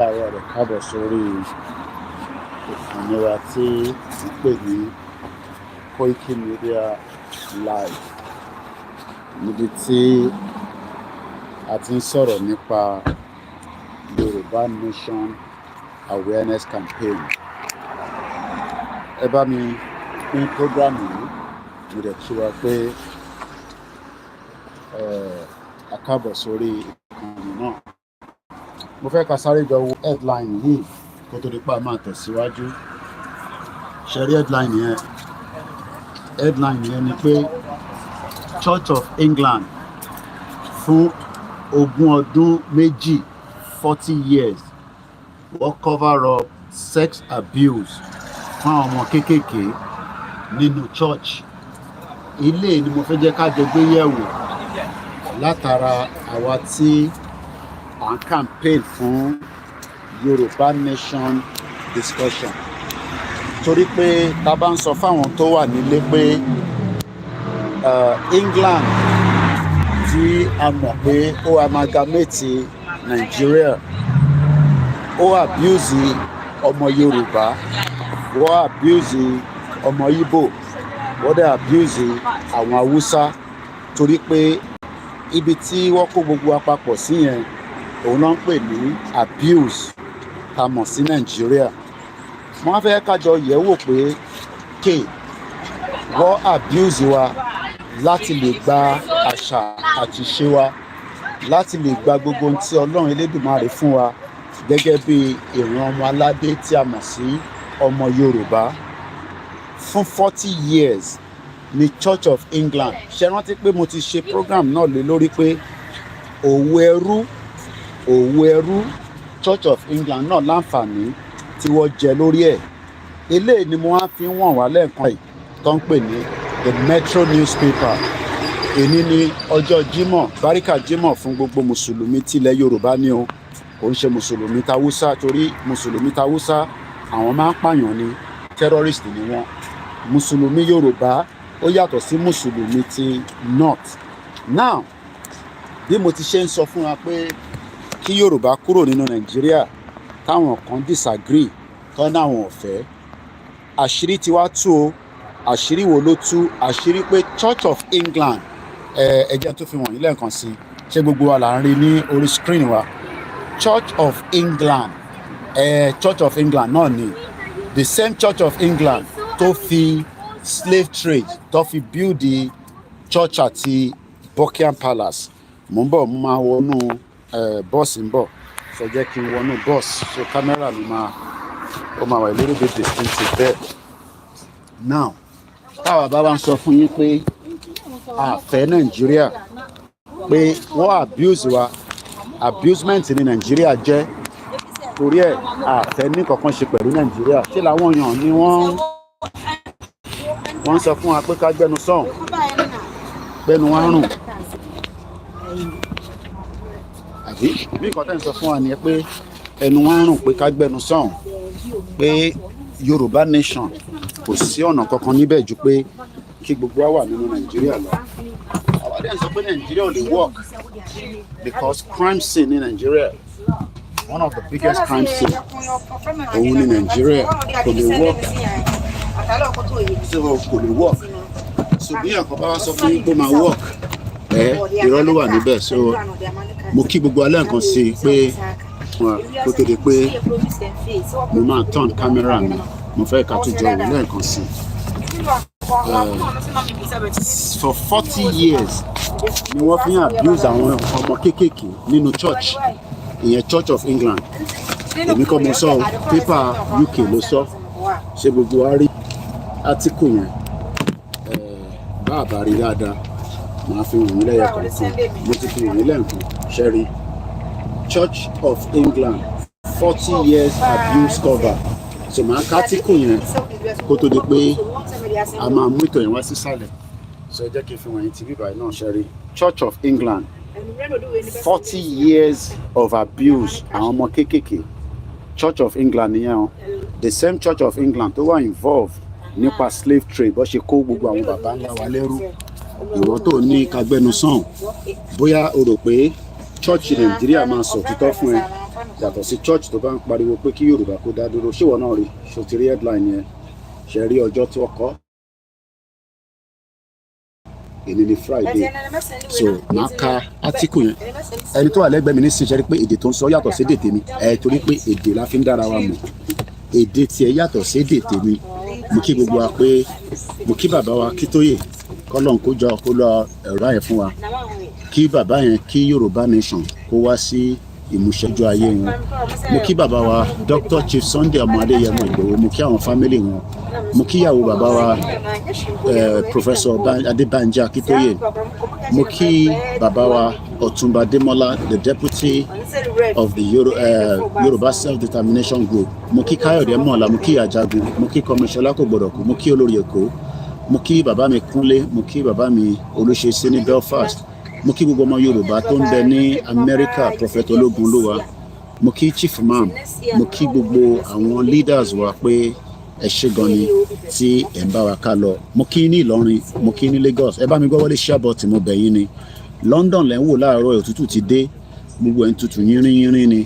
Ààrẹ rẹ̀ káàbọ̀ sórí ìkànnì wa tí ń pè ní Koikimedia Live, níbi tí a ti ń sọ̀rọ̀ nípa Yorùbá Nation Awareness Campaign. Ẹ bá mi pín prógrámù yìí, mo dẹ̀ kí wa pé a káàbọ̀ sórí ìkànnì náà. Mo fẹ́ ká sáré jọ wo headline yìí kó tó di pa máa tẹ̀síwájú. Ṣe rí headline yẹn ni pé Church of England fún 20 ọdún 40 years wọ́n cover up sex abuse fún àwọn ọmọ kéékèèké nínú church. Ilé ni mo fẹ́ jẹ́ ká jọ gbé yẹ̀wò látara àwa tí à ń campaign fún Yorùbá Nation discussion. Torí pé tá bá ń sọ fáwọn tó wà nílé pé England tí a mọ̀ pé ó amalgamate Nigeria, ó abuse ọmọ Yorùbá, wọ́n abuse ọmọ Igbo, wọ́n dẹ̀ abuse àwọn Haúsá. Torí pé ibi tí wọ́n kó gbogbo àpapọ̀ sí yẹn òun náà ń pè ní abuse tá mọ̀ sí Nigeria. Wọ́n á fẹ́ kájọ yẹ̀wò pé wọ́n abuse wa láti lè gba àṣà àti ìṣe wa, láti lè gba gbogbo ohun tí Ọlọ́run Elédùmarè fún wa gẹ́gẹ́ bí ìran ọmọ aládé tí a mọ̀ sí ọmọ Yorùbá. Fún 40 years ní Church of England, ṣe rántí pé mo ti ṣe program náà lé lórí pé òwò ẹrú Church of England náà láǹfààní tí wọ́n jẹ lórí ẹ̀. Eléyìí ni mo wá fi wọ̀n wá lẹ́ẹ̀kan yìí tó ń pè ní the Metro newspaper. Èní ni ọjọ́ Jímọ̀, Báríkà Jímọ̀ fún gbogbo mùsùlùmí tilẹ̀ Yorùbá ní o, kò ń ṣe mùsùlùmí tàwúsá, torí mùsùlùmí tàwúsá àwọn máa ń pààyàn ni, terrorist ni wọ́n. Mùsùlùmí Yorùbá ó yàtọ̀ sí mùsùlùmí ti North. Now, bí mo ti ṣe ń sọ fún wa pé kí Yorùbá kúrò nínú Nàìjíríà táwọn kan disagree tó ní àwọn ò fẹ́, àṣírí ti wá tú o. Àṣírí wo ló tú? Àṣírí pé Church of England, ẹ jẹ́ tó fi wọ̀nyí lẹ́ẹ̀kan sí, ṣé gbogbo wa là ń rí ní orí screen wa? Church of England, Church of England náà ni the same Church of England tó fi slave trade tó fi build the church àti Buckingham Palace. Mo ń bọ̀, mo máa wọnú bọ́ọ̀sì ń bọ̀, so jẹ́ kí n wọnú bọ́ọ̀sì, so kámẹ́rà mi máa wà a little bit distinctive there. Now, táwa bá wá ń sọ fún yín pé a fẹ́ Nàìjíríà, pé wọ́n abuse wa, abusement ní Nàìjíríà jẹ́, torí ẹ̀ a fẹ́ ní kankan ṣe pẹ̀lú Nàìjíríà. Ṣé làwọn èèyàn ni wọ́n sọ fún wa pé ká gbẹnu sọ̀hún, gbẹnu wá rùn, àbí bí nǹkan tẹ́ ń sọ fún wa ni pé ẹnu wá rùn pé ká gbẹnu sọ̀hún, pé Yorùbá Nation kò sí ọ̀nà kankan níbẹ̀ ju pé kí gbogbo wa wà nínú Nàìjíríà lọ. Àwọn adé ń sọ pé Nàìjíríà ò lè work because crime scene ní Nàìjíríà, one of the biggest crime scene òun ní Nàìjíríà, kò lè work, so kò lè work. So bí ẹ̀kọ́ bá wá sọ fún yín pé máa work, irọ́ ló wà níbẹ̀. So mo kí gbogbo alẹ́ nǹkan sí i pé kó tó di pé mo máa turn camera mi, mo fẹ́ ká tó jọ wò lẹ́ẹ̀kan sí i. For 40 years ni wọ́n fi ń abuse àwọn ọmọ kéékèèké nínú church, ìyẹn Church of England. Èmi kọ́ mo sọ, pépà UK ló sọ. Ṣé gbogbo wa rí átíkù yẹn? Bá a bá rí dáadáa, màá fi wọ̀nyí lẹ́yọ kọ̀ọ̀kan. Mo ti fi wọ̀nyí lẹ́ẹ̀kan. Ṣẹ́rí, Church of England 40 years abuse cover. So màá ká átíkù yẹn kó tó di pé a máa mú ìtọ̀ yẹn wá sísàlẹ̀. So jẹ́ kí n fi wọ̀nyí ti bíbá náà. Ṣẹ́rí, Church of England 40 years of abuse àwọn ọmọ kéékèèké. Church of England nìyẹn o, the same Church of England tó wà involved nípa slave trade, bó ṣe kó gbogbo àwọn bàbá ńlá wa lẹ́rú. Ìwọ tó ní kagbẹnu sàn, bóyá o rò pé church Nàìjíríà máa sọ òtítọ́ fún ẹ, yàtọ̀ sí church tó bá ń pariwo pé kí Yorùbá kó dá dúró ṣé wọn náà rí ṣó ti rí headline yẹn ṣe rí ọjọ́ tí wọ́n kọ́ èyí ni Friday so màá ka átíkù yẹn ẹni tó wà lẹ́gbẹ̀ẹ́ mi ní sí ṣe rí pé èdè tó ń sọ yàtọ̀ sí èdè tèmi torí pé èdè la fi ń dára wa mọ̀ èdè tiẹ̀ yàtọ̀ sí èdè tèmi mo kí gbogbo wa pé mo kí bàbá wa Kítóyè kọ́lọ́n kó jọ kó lọ ẹ̀rọ ayẹ fún wa kí bàbá yẹn kí Yorùbá nation kó wá sí ìmúṣẹ́jú ayé wọn mo kí bàbá wa Dr. Chief Sunday ọmọ Adéyẹmọ Ìgbòho mo kí àwọn fámìlì wọn mo kí ìyàwó bàbá wa Professor Adébánjí Akíntóyè mo kí bàbá wa Ọ̀túnba Démọ́lá the deputy of the Yorùbá self-determination group mo kí Káyọ̀dé Mọ̀ọ́lá mo kí Àjàgùn mo kí Kọ́míṣọlá kò gbọ́dọ̀ kú mo kí olórí Èkó mo kí bàbá mi Kúnlé mo kí bàbá mi Olúṣesí ní Belfast mo kí gbogbo ọmọ Yorùbá tó ń bẹ ní Amẹ́ríkà Prophet Ológunlúwa mo kí Chief Imam mo kí gbogbo àwọn leaders wa pé ẹ ṣé gan ni tí ẹ ń bá wa ká lọ mo kí ní Ìlọrin mo kí ní Lagos ẹ bá mi gbọ́ wọlé ṣàbọ̀tì mo bẹ̀ yín ni London lẹ́ ń wò láàárọ̀ òtútù ti dé gbogbo ẹ̀ ń tutù yínrín yínrín ni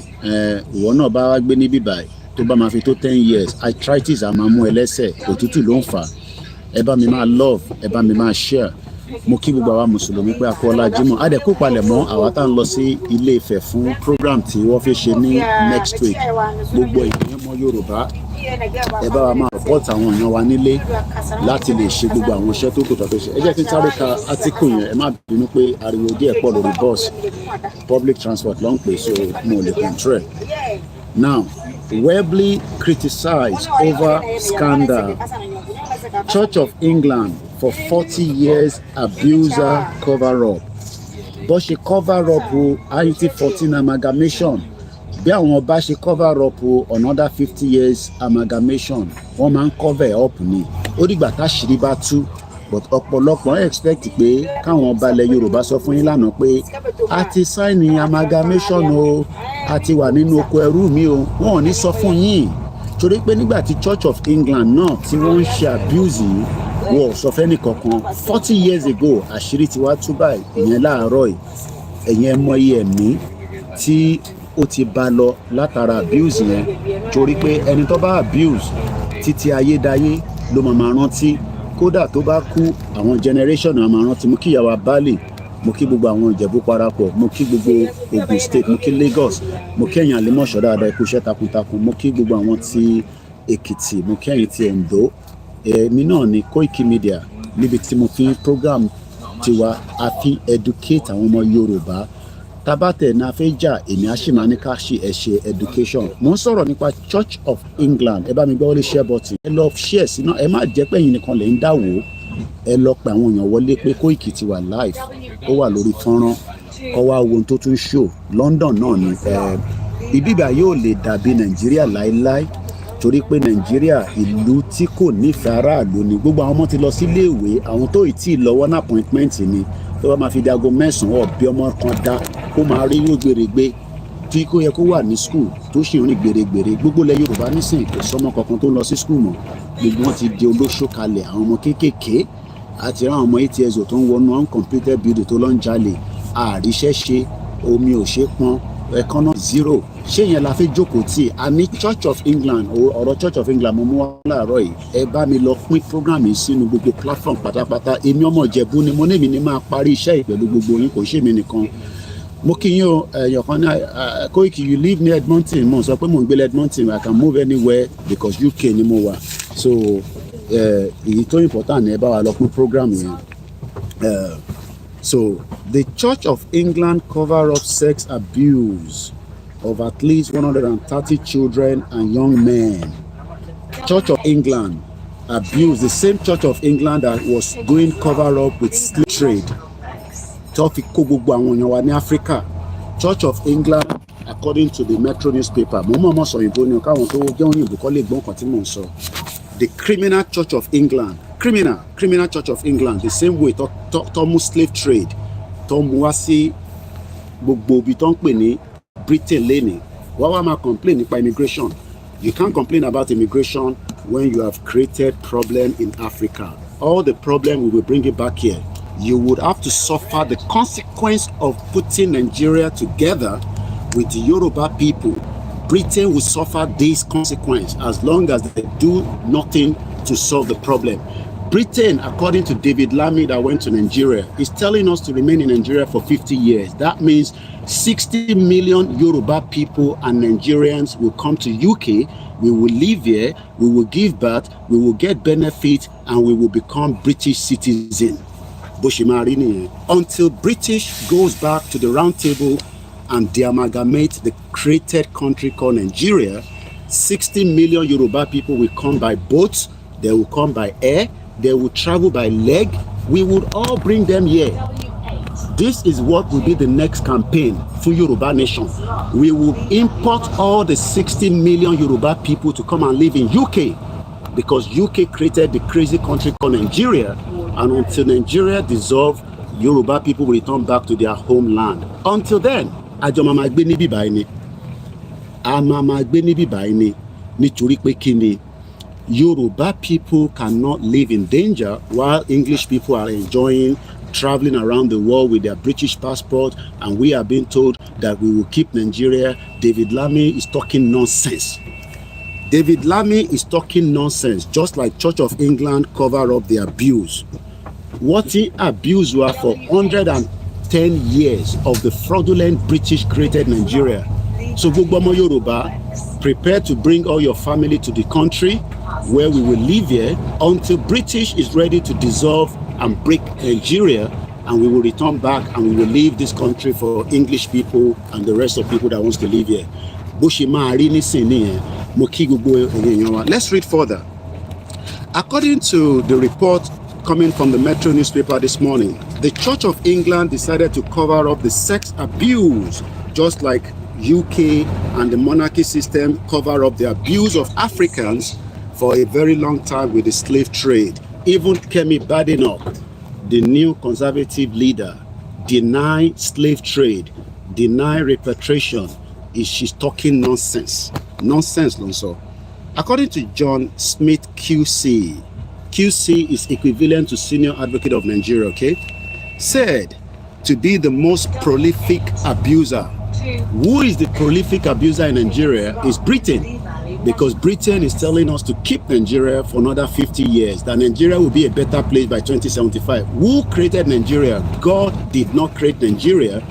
ìwọ náà bá wá gbé níbí báyìí tó bá máa fi tó 10 years arthritis á máa mú ẹ lẹ́sẹ̀ òtútù ló ń fà á ẹ bá mi máa love ẹ bá mi máa share mo kí gbogbo àwa mùsùlùmí pé akọ́lá Jímọ̀ a dẹ̀ kó palẹ̀ mọ́ àwa tá à ń lọ sí Ilé Ifẹ̀ fún program tí wọ́n fi ṣe ní next week gbogbo ìpínlẹ̀ mọ́ Yorùbá ẹ bá wa máa report àwọn èèyàn wa nílé láti lè ṣe gbogbo àwọn iṣẹ́ tó kù tó fẹ́ ṣe ẹ jẹ́ kí n sáré ka átíkù yẹn ẹ má bínú pé ariwo díẹ̀ pọ̀ lórí bus public transport ló ń pè so mo lè control now Webley criticized over scandal Church of England for 40 years abuser cover-up bó ṣe cover-up o IT14 amalgamation bí àwọn ọba ṣe cover-up o another 50 years amalgamation wọ́n máa ń cover up ni ó dìgbà táṣìírí bá tú but ọ̀pọ̀lọpọ̀ expect pé káwọn ọba ilẹ̀ Yorùbá sọ fún yín lánàá pé a ti sign amalgamation o a ti wà nínú oko ẹrú mi o wọn ò ní sọ fún yín torí pé nígbà tí Church of England náà tí wọ́n ń ṣe abuse yìí wọ́n sọ fẹ́ni kankan 40 years ago àṣírí ti wá tú báyìí ìyẹn láàárọ̀ yìí ẹ̀yìn ẹ mọ iye ẹ̀mí tí ó ti bá lọ látara abuse yẹn torí pé ẹni tó bá abuse títí ayédáyé ló máa rántí kódà tó bá kú àwọn generation máa rántí mo kí ìyàwó abálẹ̀ mo kí gbogbo àwọn Ìjẹ̀bú parapọ̀ mo kí gbogbo Ògùn state mo kí Lagos mo kí ẹ̀yin Àlímọ̀ṣọ́ dáadáa ikú iṣẹ́ takuntakun mo kí gbogbo àwọn ti Èkìtì mo kí ẹ̀yin ti Oǹdó èmi náà ni Koikimedia níbi tí mo fi program tiwa a fi educate àwọn ọmọ Yorùbá tabatẹ̀ náà fẹ́ jà èmi á sì máa ní ká ṣe ẹ̀ṣẹ̀ education mo ń sọ̀rọ̀ nípa Church of England ẹ bá mi gbọ́ wọlé share button ẹ lọ share sí náà ẹ má jẹ́ pé ẹ̀yin nìkan lè ń dá wò ó ẹ lọ pe àwọn èèyàn wọlé pé Koiki ti wà live ó wà lórí fọ́nrán kọ́ wá wo ohun tó tún show London náà ni ibíbà yóò lè dàbí Nàìjíríà láéláé torí pé Nàìjíríà ìlú tí kò nífẹ̀ẹ́ aráàlú ni gbogbo àwọn ọmọ ti lọ sí iléèwé àwọn tó ì tí ì lọ́wọ́ ní appointment ni tó bá máa fi di aago 9 ọ̀bí ọmọ kan dá kó máa rí yóò gbèrègbè tí kò yẹ kó wà ní school tó sì rìn gbèrègbèrè gbogbo ilẹ̀ Yorùbá nísìnyí kò sọmọ kankan tó ń lọ sí school mọ́ gbogbo wọn ti di olóṣó kalẹ̀ àwọn ọmọ kéékèèké àti àwọn ọmọ 8 years old tó ń wọnú uncompleted building tó lọ ń jalè àríṣẹ́ ṣe omi ò ṣe pọn economy zero ṣé yẹn la fi jókòó tí a ní Church of England ọ̀rọ̀ Church of England mo mú wá láàárọ̀ yìí ẹ bá mi lọ pín program yìí sínú gbogbo platform pátápátá èmi ọmọ Ìjẹ̀bú ni mo ní èmi ní máa parí iṣẹ́ ìpẹ̀lú gbogbo yín kò ṣe èmi nìkan mo kí yín o ẹ̀yàn kan ní Koiki you live near Edmonton mo sọ pé mo ń gbé Edmonton I can move anywhere because UK ni mo wà so èyí tó important ni ẹ bá wa lọ pín program yẹn so the Church of England cover up sex abuse of at least 130 children and young men. Church of England abused the same Church of England that was doing cover up with slave trade. Tó fi kó gbogbo àwọn èèyàn wa ní Africa. Church of England according to the Metro newspaper mo mọ̀ sọ òyìnbó ni káwọn tó jẹ́ òyìnbó kọ́ lè gbọ́n kan tí mò ń sọ. The criminal Church of England criminal Church of England the same way tó mú slave trade tó mú wá sí gbogbo ibi tó ń pè ní Britain lẹ́nìí wọ́n wá máa complain nípa immigration you can't complain about immigration when you have created problem in Africa all the problem we will bring it back here you would have to suffer the consequence of putting Nigeria together with the Yoruba people Britain will suffer this consequence as long as they do nothing to solve the problem. Britain, according to David Lammy that went to Nigeria, is telling us to remain in Nigeria for 50 years. That means 60 million Yoruba people and Nigerians will come to UK. We will live here, we will give birth, we will get benefit, and we will become British citizens. Until British goes back to the round table and de-amalgamate the created country called Nigeria, 60 million Yoruba people will come by boats, they will come by air, they will travel by leg. We would all bring them here. This is what will be the next campaign for Yoruba Nation. We will import all the 60 million Yoruba people to come and live in UK, because UK created the crazy country called Nigeria, and until Nigeria dissolve, Yoruba people will return back to their homeland. Until then, Ajomama gbe nibi báyìí ni. Amama gbe nibi báyìí ni. Nítorí pé kíni, Yoruba people cannot live in danger while English people are enjoying traveling around the world with their British passport, and we are being told that we will keep Nigeria. David Lammy is talking nonsense. David Lammy is talking nonsense, just like Church of England cover up the abuse. What he abused were for 110 years of the fraudulent British created Nigeria. So Gbogbo Yoruba, prepare to bring all your family to the country where we will live here until British is ready to dissolve and break Nigeria, and we will return back and we will leave this country for English people and the rest of people that wants to live here. Let's read further. According to the report coming from the Metro newspaper this morning, the Church of England decided to cover up the sex abuse, just like UK and the monarchy system cover up the abuse of Africans for a very long time with the slave trade. Even Kemi Badenoch, the new conservative leader, deny slave trade, deny repatriation. She's talking nonsense. Nonsense, Lonso. According to John Smith QC, QC is equivalent to Senior Advocate of Nigeria, okay? Said to be the most prolific abuser. Who is the prolific abuser in Nigeria is Britain. Because Britain is telling us to keep Nigeria for another 50 years, that Nigeria will be a better place by 2075. Who created Nigeria? God did not create Nigeria.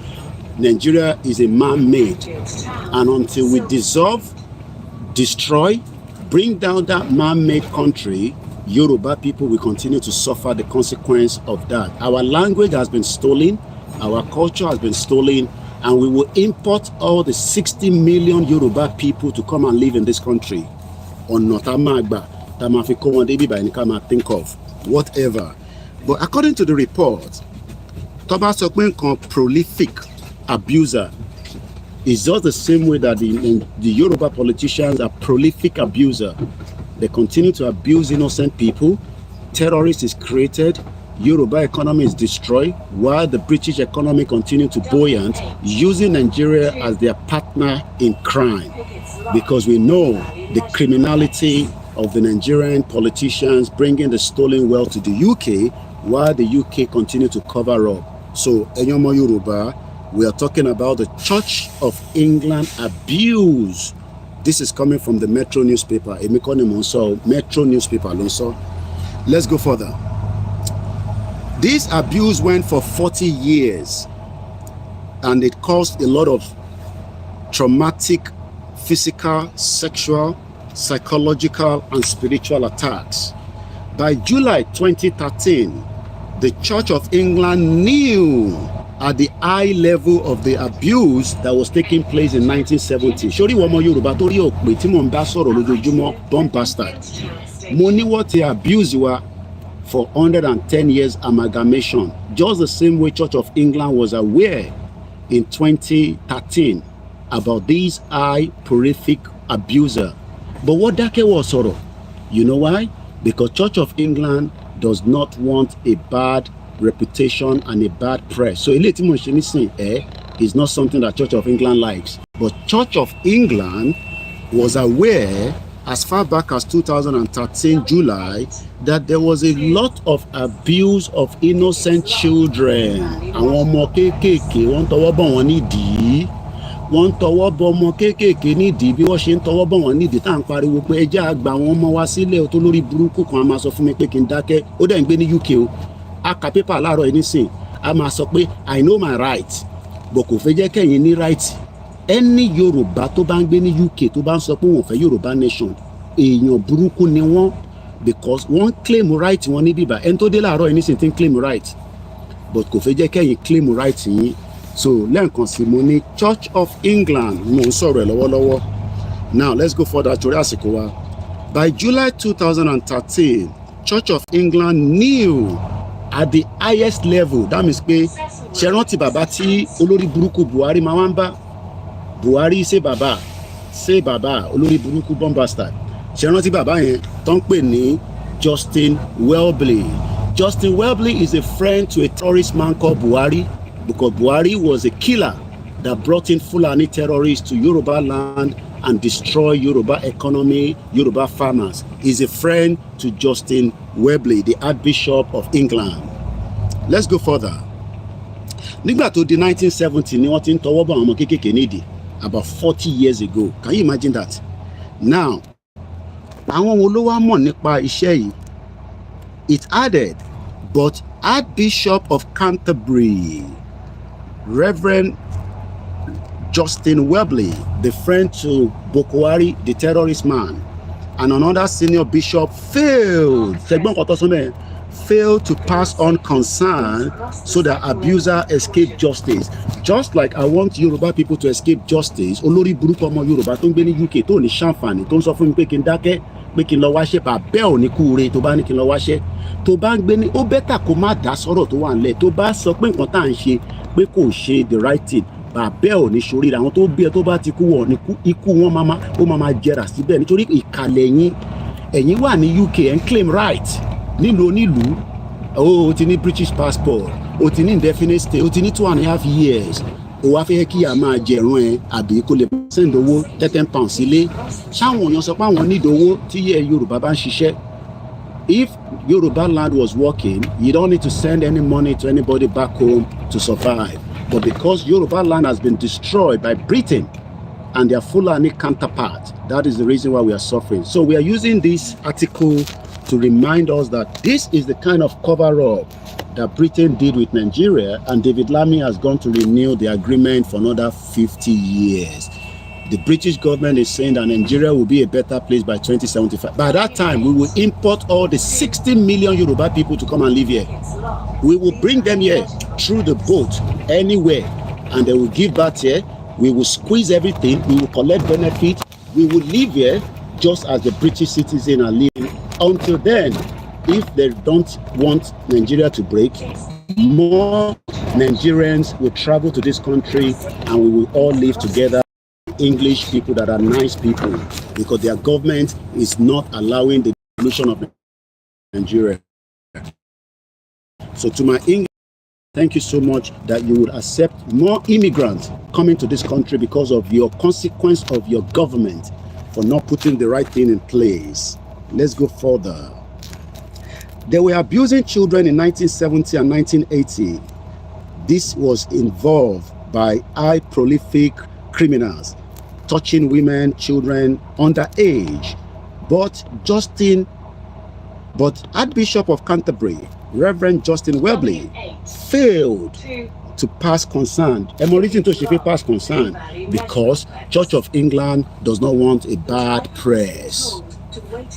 Nigeria is a man-made. And until we dissolve, destroy, bring down that man-made country, Yoruba people will continue to suffer the consequence of that. Our language has been stolen, our culture has been stolen, and we will import all the 60 million Yoruba people to come and live in this country. Or not think of whatever. But according to the report, Thomas Okwenko prolific abuser is just the same way that the Yoruba politicians are prolific abuser. They continue to abuse innocent people. Terrorists is created. Yoruba economy is destroyed, while the British economy continue to buoyant, using Nigeria as their partner in crime. Because we know the criminality of the Nigerian politicians bringing the stolen wealth to the UK, while the UK continue to cover up. So, Enyomo Yoruba, we are talking about the Church of England abuse. This is coming from the Metro newspaper. Metro newspaper. Let's go further. This abuse went for 40 years, and it caused a lot of traumatic, physical, sexual, psychological, and spiritual attacks. By July 2013, the Church of England knew at the eye level of the abuse that was taking place in 1970. Shori womo Yoruba tori o pe ti mo nba sọ̀rọ̀ lójoojúmọ́, don't bastard. Mo ní what the abuse were for 110 years amalgamation, just the same way Church of England was aware in 2013 about these high prolific abuser. But what dake was sọ̀rọ̀? You know why? Because Church of England does not want a bad reputation and a bad press. So is not something that Church of England likes. But Church of England was aware as far back as 2013 July that there was a lot of abuse of innocent children. wọ́n ń tọwọ́ bọ ọmọ kéékèèké nídìí bí wọ́n ṣe ń tọwọ́ bọ̀ wọ́n nídìí tá à ń pariwo pé ẹ jẹ́ àgbà àwọn ọmọ wa sílẹ̀ tó lórí burúkú kan a máa sọ fún mi pé kí n dákẹ́ ó dẹ̀ ń gbé ní UK o a kà pépà láàárọ̀ yìí nísìn a máa sọ pé I know my right but kò fẹ́ jẹ́ kẹ́yìn ní right ẹni Yorùbá tó bá ń gbé ní UK tó bá ń sọ pé wọ́n fẹ́ Yorùbá nation èèyàn burúkú ni wọ́n because wọ́n claim right wọn ní bíbá ẹni tó dé láàárọ̀ yìí nísìn tí ń claim right but kò fẹ́ jẹ́ kẹ́yìn claim right yín so lẹ́ẹ̀kan sí mo ní Church of England mo ń sọ̀rọ̀ ẹ̀ lọ́wọ́lọ́wọ́ now let's go further torí àsìkò wa by July 2013 Church of England knew at the highest level that means pé ṣe rántí bàbá tí olórí burúkú Buhari máa wá ń bá Buhari ṣe bàbá olórí burúkú bomb bastard ṣe rántí bàbá yẹn tó ń pè ní Justin Welby. Justin Welby is a friend to a terrorist man called Buhari because Buhari was a killer that brought in Fulani terrorists to Yoruba land and destroy Yoruba economy, Yoruba farmers. He's a friend to Justin Welby, the Archbishop of England. Let's go further. Nígbà tó di 1970 ni wọ́n ti ń tọwọ́ bọ̀ àwọn ọmọ kéékèèké nídìí about 40 years ago. Can you imagine that? Now, àwọn wo ló wá mọ̀ nípa iṣẹ́ yìí? It added, but Archbishop of Canterbury, Reverend Justin Welby, the friend to Boko Haram, the terrorist man, and another senior bishop failed to pass on concern so that abuser escape justice. Just like I want Yoruba people to escape justice, olórí burúkú ọmọ Yorùbá tó ń gbé ní UK tó ní ṣàǹfààní tó ń sọ fún mi pé kí n dákẹ́ pé kí n lọ wáṣẹ́ bàbẹ́ ò ní kúure tó bá ní kí n lọ wáṣẹ́ tó bá ń gbé ní ó bẹ́tà kó má dá sọ̀rọ̀ tó wà nílẹ̀ tó bá sọ pé nǹkan tá à ń ṣe pé kò ṣe the right thing bàbẹ́ ò ní ṣoríire àwọn tó bí ẹ tó bá ti kú wọ̀ ní ikú wọn máa jẹrà síbẹ̀ nítorí ìkàlẹ̀ ẹ̀yin wà ní UK and claim right nílùú onílùú o ti ní British passport o ti ní indefinite stay o ti ní 2.5 years o wá fẹ́ kí a máa jẹ̀rún ẹ àbí kó lè send owó £10 sílé ṣáwọn èèyàn sọ pé àwọn nídìí owó tí Yorùbá bá ń ṣiṣẹ́. If Yoruba land was working, you don't need to send any money to anybody back home to survive. But because Yoruba land has been destroyed by Britain and their Fulani counterpart, that is the reason why we are suffering. So we are using this article to remind us that this is the kind of cover-up that Britain did with Nigeria, and David Lammy has gone to renew the agreement for another 50 years. The British government is saying that Nigeria will be a better place by 2075. By that time, we will import all the 60 million Yoruba people to come and live here. We will bring them here through the boat, anywhere, and they will give back here. We will squeeze everything. We will collect benefit. We will live here just as the British citizens are living. Until then, if they don't want Nigeria to break, more Nigerians will travel to this country and we will all live together. English people that are nice people, because their government is not allowing the evolution of Nigeria. So to my English, thank you so much that you would accept more immigrants coming to this country because of your consequence of your government for not putting the right thing in place. Let's go further. They were abusing children in 1970 and 1980. This was involved by high prolific criminals touching women, children underage. But Archbishop of Canterbury, Reverend Justin Welby, failed to pass concern. Pass concern because Church of England does not want a bad press.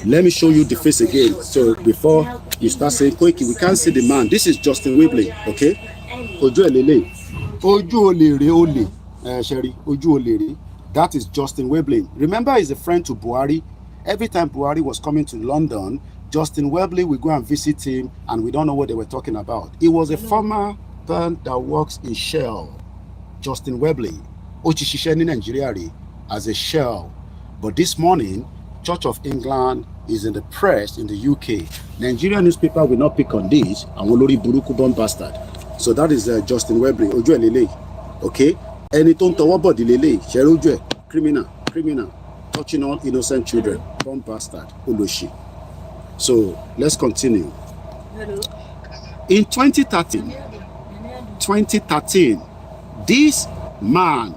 Let me show you the face again. So before you start saying, Koiki, we can't see the man. This is Justin Welby, okay? That is Justin Welby. Remember, he's a friend to Buhari. Every time Buhari was coming to London, Justin Welby will go and visit him, and we don't know what they were talking about. He was a farmer that works in Shell. Justin Welby, Ochishishe in Nigeria as a Shell. But this morning, Church of England is in the press in the UK. Nigerian newspaper will not pick on this. And Olori Buruku bomb bastard. So that is Justin Welby. Ojo Lele. Okay? Any ton towo body lele. Sherojo. Criminal. Touching all innocent children. Bomb bastard. Oloshi. So let's continue. Hello. In 2013, this man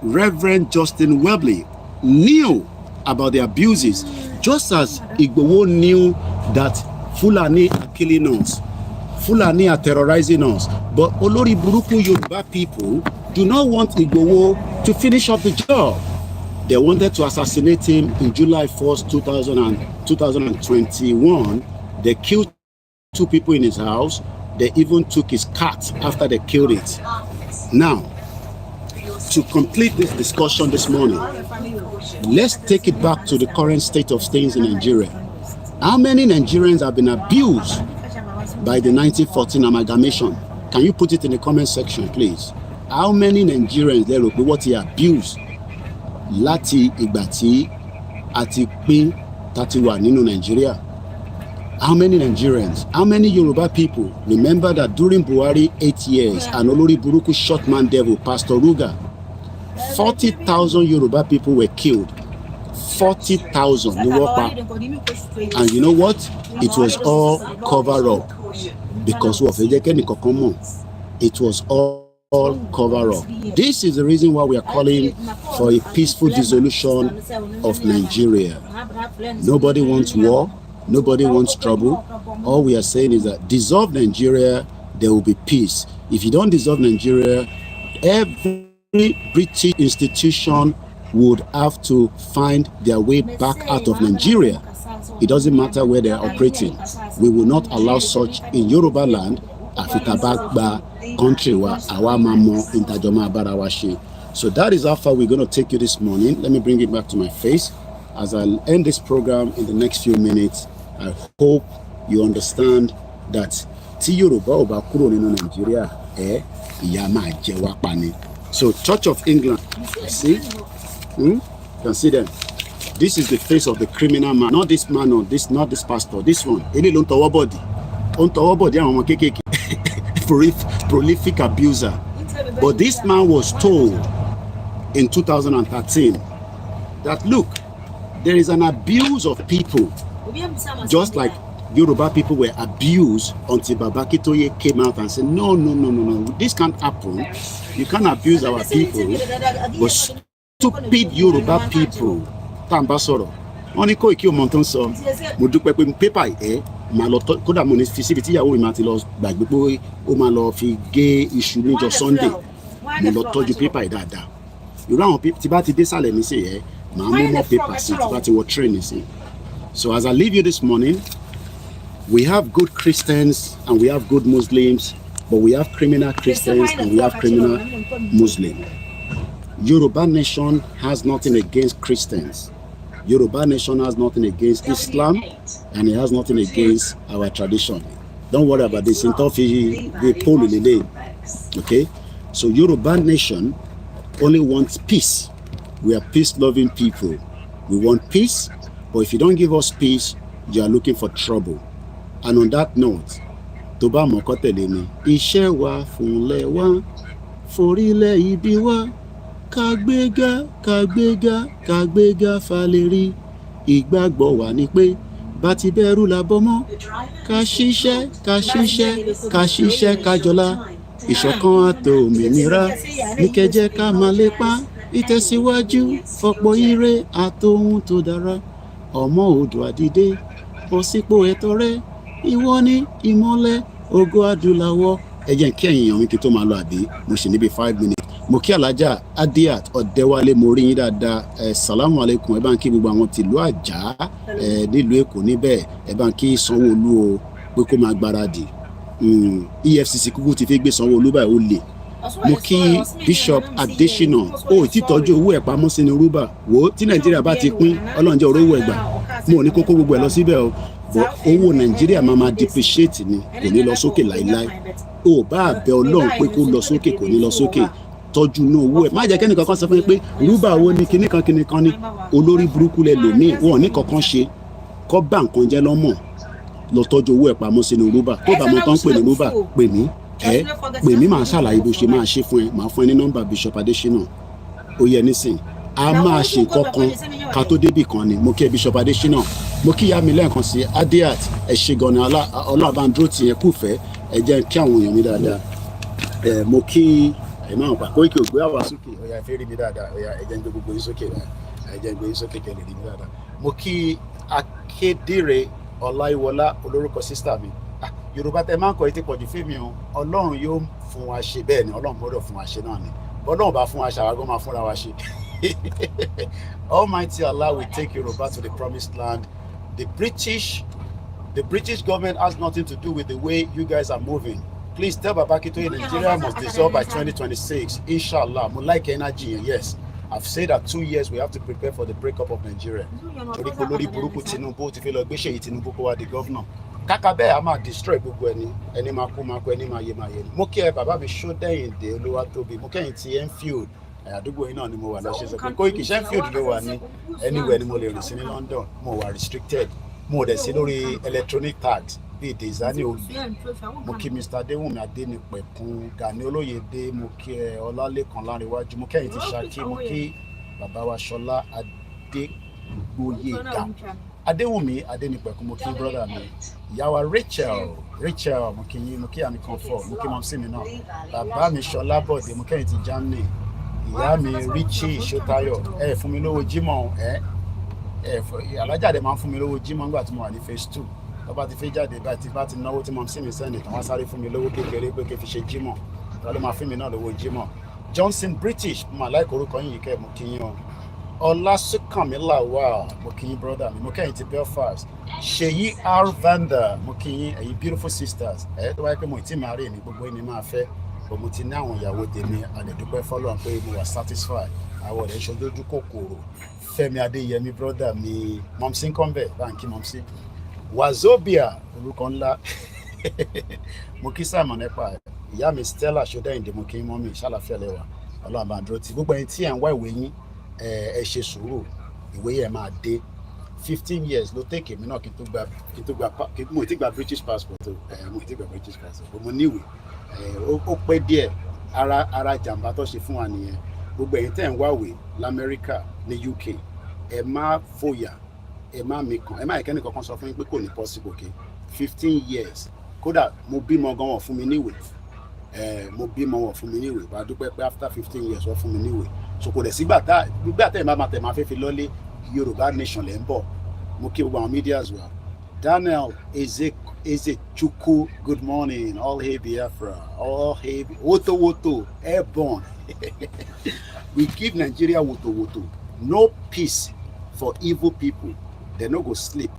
Reverend Justin Welby knew about the abuses, just as Igboho knew that Fulani are killing us, Fulani are terrorizing us. But Olori Buruku Yoruba people do not want Igboho to finish up the job. They wanted to assassinate him in July 1st, 2021. They killed 2 people in his house. They even took his cat after they killed it. Now, to complete this discussion this morning, let's take it back to the current state of things in Nigeria. How many Nigerians have been abused by the 1914 amalgamation? Can you put it in the comment section, please? How many Nigerians there will be what he abused láti ìgbà tí a ti pín tàti wà nínú Nigeria? How many Nigerians, how many Yoruba people remember that during Buhari 8 years, an Olori Buruku shot man devil, Pastor Ruga, 40,000 Yoruba people were killed. 40,000. And you know what? It was all cover up because it was all cover up. This is the reason why we are calling for a peaceful dissolution of Nigeria. Nobody wants war. Nobody wants trouble. All we are saying is that dissolve Nigeria, there will be peace. If you don't dissolve Nigeria, every British institution would have to find their way back out of Nigeria. It doesn't matter where they are operating. We will not allow such in Yoruba land. Country wa awamamo intajoma barawashi. So that is how far we're going to take you this morning. Let me bring it back to my face. As I'll end this program in the next few minutes, I hope you understand that ti Yoruba oba kúrò nínú Nigeria ìyà máa jẹ wá pa ni. So Church of England, see? You can see them. This is the face of the criminal man. Not this man, or this, not this pastor. This one. Ele ló ń tọwọ́ body. Ó ń tọwọ́ body àwọn ọmọ kékèké. Prolific abuser. But this man was told in 2013 that look, there is an abuse of people, just like Yoruba people were abused until Baba Akintoye came out and said, no, this can't happen. You can't abuse our people. But stupid Yoruba people, Tambasoro, only Koiki Omonton so, Mudupe paper máa lọ kódà mo ní fi síbi tí ìyàwó mi máa ti lọ gbàgbé pé ó máa lọ fi gé iṣu níjọ́ Sunday, mo lọ tọ́jú pépà yìí dáadáa. Irú àwọn tí bá ti dé sàlẹ̀ ní sèyẹ màá mú mọ́ pépà sí tí bá ti wọ train ní sèyẹ. So as I leave you this morning, we have good Christians and we have good Muslims, but we have criminal Christians and we have criminal Muslims. Yoruba nation has nothing against Christians. Yoruba nation has nothing against Islam, and it has nothing against our tradition. Don't worry about this. Okay? So Yoruba nation only wants peace. We are peace-loving people. We want peace, but if you don't give us peace, you are looking for trouble. And on that note, Toba Mokotelemi, Iṣẹ́ wa fúnlẹ̀ wa, forílẹ̀ ibi wa. Kagbega faleri, ìgbàgbọ́ wa ni pé bá ti bẹ̀rù la bọ́mọ́, ká ṣiṣẹ́ kájọlá, ìṣọ̀kan àti òmìnira ní kẹjẹ́ ká máa lépa, ìtẹ̀síwájú fọ̀pọ̀ ire àtohun tó dára, ọmọ Oòduà dìde bọ́ sípò ẹ̀tọ́ rẹ, ìwọ ni ìmọ́lẹ̀ ògo adúláwọ̀. Ẹ jẹ́ kí ẹ̀yin èèyàn mi kí tó máa lọ àbí mo ṣì níbi 5 minutes. Mo kí Alájà Adiat Ọ̀dẹ́wálé, mo rí yín dáadáa. Salamu alaikum. Ẹ bá ń kí gbogbo àwọn tìlú Àjà nílùú Èkó níbẹ̀. Ẹ bá ń kí Sanwó-Olú o pé kó máa gbáradì. EFCC kúkú ti fi gbé Sanwó-Olú báyìí ó lè. Mo kí Bishop Adesina ó ti tọ́jú owó ẹ̀ pamọ́ sínú rúbà. Wò tí Nàìjíríà bá ti pín Ọlọ́run jẹ́ orówó ẹ̀gbà. Mo ò ní kókó gbogbo ẹ̀ lọ síbẹ̀ o. But owó Nàìjíríà máa depreciate ni, kò ní lọ sókè láíláí. Ó bá bẹ Ọlọ́run pé kó lọ sókè, kò ní lọ sókè. Tọ́jú náà owó ẹ̀. Má jẹ́ kẹ́nìkan kan sọ fún mi pé rúbà wo ni kinní kan ni olórí burúkú lẹ lòmíì wọn ò ní kankan ṣe kọ́ bá nǹkan jẹ́ lọ́mọ̀ lọ tọ́jú owó ẹ̀ pamọ́ sínú rúbà. Tó bá mọ tán pè ní rúbà pè mí màá ṣàlàyé bó ṣe máa ṣe fún ẹ, màá fún ẹ ní nọ́mbà Bishop Adesina. Ó yẹ nísìn a máa ṣe nǹkan kan ká tó débì kan ni. Mo kí ẹ Bishop Adesina, mo kí ìyá mi lẹ́ẹ̀kan sí Adiat, ẹ ṣe gan ni Ọlọ́run bá ń dúró tì yẹn kúfẹ́, ẹ jẹ́ kí àwọn èèyàn mi dáadáa. Mo kí ẹ máa ń pa Koiki ògbé àwa sókè ọ̀yà ìfẹ́ rí mi dáadáa ọ̀yà ẹ̀jẹ̀ ń gbé gbogbo yín sókè ẹ̀jẹ̀ ń gbé yín sókè kẹ́lẹ̀ rí mi dáadáa. Mo kí Akédèrè Ọláyíwọlá olórúkọ sísítà mi. Yorùbá tẹ máa ń kọ etí pọ̀jù fíìmù o, Ọlọ́run yóò fún wa ṣe, bẹ́ẹ̀ ni Ọlọ́run gbọ́dọ̀ fún wa ṣe náà ni, Ọlọ́run bá fún wa ṣe àwágọ́ máa fúnra wa ṣe. Almighty Allah will take Yoruba to the promised land. The British government has nothing to do with the way you guys are moving. Please tell Babakito Nigeria must dissolve by 2026. Inshallah. Mo like energy. Yes. I've said that 2 years we have to prepare for the breakup of Nigeria. Torí pé lórí burúkú Tinubu ti fẹ́ lọ gbé Ṣèyí Tinubu kó wá di governor. Kàkà bẹ́ẹ̀ a máa destroy gbogbo ẹni máa kú ẹni máa yé ni. Mo kí ẹ bàbá mi Ṣódẹ̀yìndé Olúwatóbi. Mo kẹ́yìn ti Enfield. Àdúgbò yìí náà ni mo wà lọ́sẹ̀ sọ pé Koiki Enfield ló wà ní anywhere ni mo lè rìn sí ní London. Mo wà restricted. Mo dẹ̀ sí lórí electronic tags bíi Dezani Olú. Mo kí Mr. Adéwùnmí Adénípẹ̀kun Gani Olóyèdé. Mo kí Ọlálékan Láríwájú. Mo kẹ́yìn ti Ṣakí. Mo kí bàbá wa Ṣọlá Adégbóyèga. Adéwùnmí Adénípẹ̀kun. Mo kí brother mi ìyá wa Rachel mo kí yín. Mo kí àmì comfort. Mo kí mọ́mísí mi náà. Bàbá mi Ṣọlá Bọ̀dé. Mo kẹ́yìn ti Germany. Ìyá mi Richie Ṣótáyọ̀. Ẹ fún mi lówó Jímọ̀ alájáde máa ń fún mi lówó Jímọ̀ nígbà tí mo wà ní phase 2. Tó bá ti fẹ́ jáde báyìí tí bá ti náwó tí mo sì mi sẹ́ni tán wá sáré fún mi lówó kékeré pé kí n fi ṣe Jímọ̀. Tó ló máa fún mi náà lówó Jímọ̀. Johnson British mo máa láìkó orúkọ yín yìí kẹ́ mo kí yín o. Ọlásùnkànmí Lawal mo kí yín brother mi. Mo kẹ́yìn ti Belfast. Ṣèyí R. Vander mo kí yín ẹ̀yin beautiful sisters. Tó wáyé pé mo ì tí máa rí ní gbogbo ẹni máa fẹ́. Mo ti ní àwọn ìyàwó tèmi àdẹ̀dúpẹ́ fọ́lọ́run pé mo wà satisfied. Àwọn ọ̀rẹ́ ṣojú kòkòrò. Fẹ́mi Adéyẹmí brother mi mọ̀mísí kọ́ńbẹ̀ báńkì mọ̀mísí. Wazobia orúkọ ńlá. Mo kí Simon Epa ìyá mi Stella Ṣódẹ̀yìndé. Mo kí mọ́mí ṣàlàfíà lẹ́wà Ọlọ́run bá ń dúró tì gbogbo ẹni tí ẹ̀ ń wá ìwé yín ẹ ṣe sùúrù ìwé yẹn máa dé. 15 years ló tẹ̀kẹ̀ mí náà kí mo ti gba British passport mo ti gba British passport mo níwèé. Ó pẹ́ díẹ̀ ara jàǹbá tó ṣe fún wa nìyẹn. Gbogbo ẹ̀yin tẹ́ ń wáwé l'Amẹ́ríkà ní UK ẹ má fòyà ẹ má mikàn ẹ má ìkẹ́ni kankan sọ fún yín pé kò ní possible okay 15 years kódà mo bímọ gan wọ́n fún mi níwèé mo bímọ wọ́n fún mi níwèé wàá dúpẹ́ pé after 15 years wọ́n fún mi níwèé so kò dẹ̀ sígbà tẹ́ ẹ má tẹ̀ máa fẹ́ fi lọ́lé Yorùbá nation lẹ́ ń bọ̀. Mo kí gbogbo àwọn medias wa. Daniel Ezechukwu, good morning. All hail Biafra. All hail Woto, airborne. We give Nigeria Woto. No peace for evil people. They no go sleep.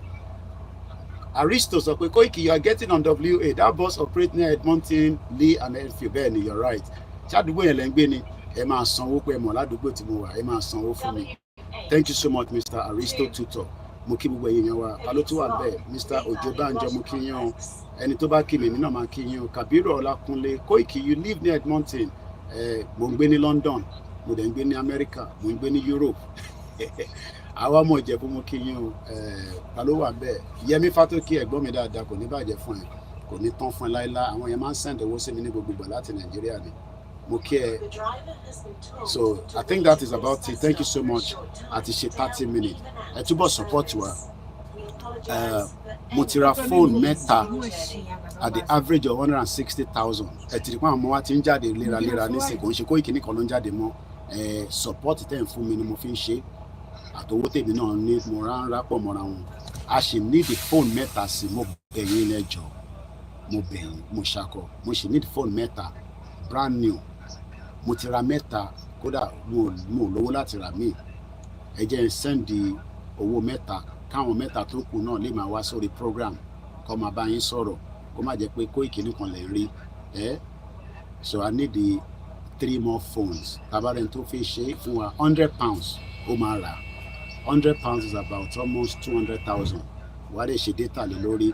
Aristo sọ pé Koiki, you are getting on WA. That bus operate near Edmonton, Lee and Enfield. Bẹ́ẹ̀ni, you're right. Ṣàdúgbò yẹn lẹ́ ń gbé ni. Ẹ máa sanwó pé mọ̀ ládùúgbò tí mo wà. Ẹ máa sanwó fún mi. Thank you so much, Mr. Aristo Tutor. Mo kí gbogbo èèyàn wa alo tó wà bẹ́ẹ̀ Mr. Ojo Banjo mo kí yín o ẹni tó bá kí mi náà máa kí yín o Kabiru Ọlákúnlé Koiki you live near Edmonton mo ń gbé ní London mo dẹ̀ ń gbé ní America mo ń gbé ní Europe àwa ọmọ Ìjẹ̀bú mo kí yín o alo wà bẹ́ẹ̀ Yẹmí Fátókì ẹ̀gbọ́n mi dáadáa kò ní bàjẹ́ fún ẹ kò ní tán fún ẹ láíláí àwọn yẹn máa ń send owó sí mi ní gbogbo ìgbà láti Nàìjíríà ni mo kí ẹ so I think that is about it. Thank you so much àti ṣe 30 minutes ẹ túbọ̀ support wa mo ti ra fóònù mẹ́ta at the average of 160,000 ẹ ti rí pé àwọn ọmọ wa ti ń jáde léraléra nísìnyí kò ń ṣe Koiki nìkan ló ń jáde mọ́ support tẹ̀ ń fún mi ni mo fi ń ṣe àtọwọ́ tèmi náà ní mo rà ń rápọ̀ mọ́ra wọn a sì need fóònù mẹ́ta sí mo bẹ̀yìn lẹ́jọ́ mo bẹ̀yìn mo ṣakọ mo sì need fóònù mẹ́ta brand new mo ti ra mẹ́ta kódà mo lówó láti rà míì ẹ jẹ́ sẹ́ndì owó mẹ́ta káwọn mẹ́ta tó kù náà lè máa wá sórí program kó máa bá yín sọ̀rọ̀ kó má jẹ́ pé Koiki nìkan lè rí so I need the 3 more phones tabarẹ́ni tó fi ṣe fún wa £100 ó máa rà £100 is about almost 200,000 wàá lè ṣe data lé lórí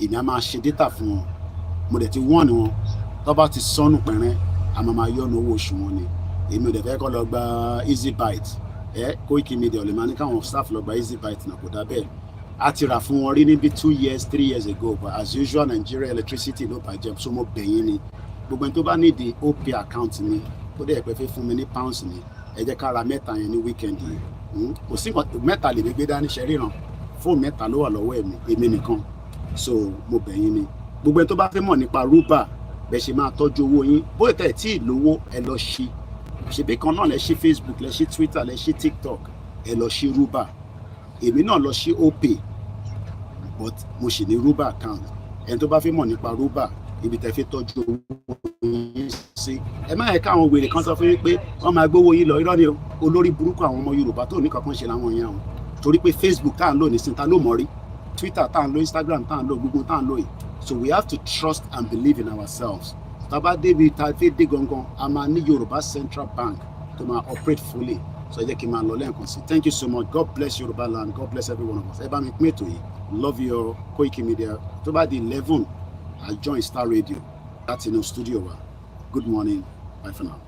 èmi á máa ṣe data fún wọn mo dẹ̀ ti wọ́n ni wọn tó bá ti sọnù pẹ̀rẹ́ àmọ́ máa yọnu owó oṣù wọn ni èmi ò dẹ̀ fẹ́ kọ́ lọ gba easy byte Koikimedia ọ̀lẹ́ máa ní káwọn staff lọ gba easy byte náà kò dá bẹ́ẹ̀ a ti rà fún wọn rí níbi 2 years 3 years ago but as usual Nigeria electricity ló bàjẹ́ so mo bẹ̀yìn ni gbogbo ẹni tó bá ní di OP account mi ó dẹ̀ pẹ́ fẹ́ fún mi ní pounds ni ẹ jẹ́ ká ra mẹ́ta yẹn ní weekend yìí kò sí mẹ́ta lè gbé dání ṣe ríran fóònù mẹ́ta ló wà lọ́wọ́ èmi nìkan so mo bẹ̀yìn ni gbogbo ẹni tó bá fẹ́ mọ̀ nípa rúbà bẹ́ẹ̀ ṣe máa tọ́jú owó yín bóyá tẹ̀ tí ì lówó ẹ lọ ṣí ṣèbí kan náà lẹ ṣí Facebook lẹ ṣí Twitter lẹ ṣí TikTok ẹ lọ ṣí Ruba èmi náà lọ ṣí Opay but mo ṣì ní Ruba account ẹni tó bá fẹ́ mọ̀ nípa Ruba ibi tẹ́ fi tọ́jú owó yín sí ẹ má yẹ káwọn wèrè kan sọ fún yín pé wọ́n máa gbówó yín lọ irọ́ ni olórí burúkú àwọn ọmọ Yorùbá tó ní kankan ṣe láwọn yẹn o torí pé Facebook tá à ń lò ní sinta ló mọ̀ rí Twitter tá à ń lò Instagram tá à ń lò Google tá à ń lò yìí so we have to trust and believe in ourselves tàbá débi tá a fẹ́ dé gangan a máa ní Yorùbá Central Bank to máa operate fully so ẹ jẹ́ kí n máa lọ lẹ́ẹ̀kan sí thank you so much God bless Yorùbá land God bless every one of us ẹ bá mi pín ètò yìí love your Koikimedia tó bá di 11 I join Star Radio láti inú studio wa good morning bye for now.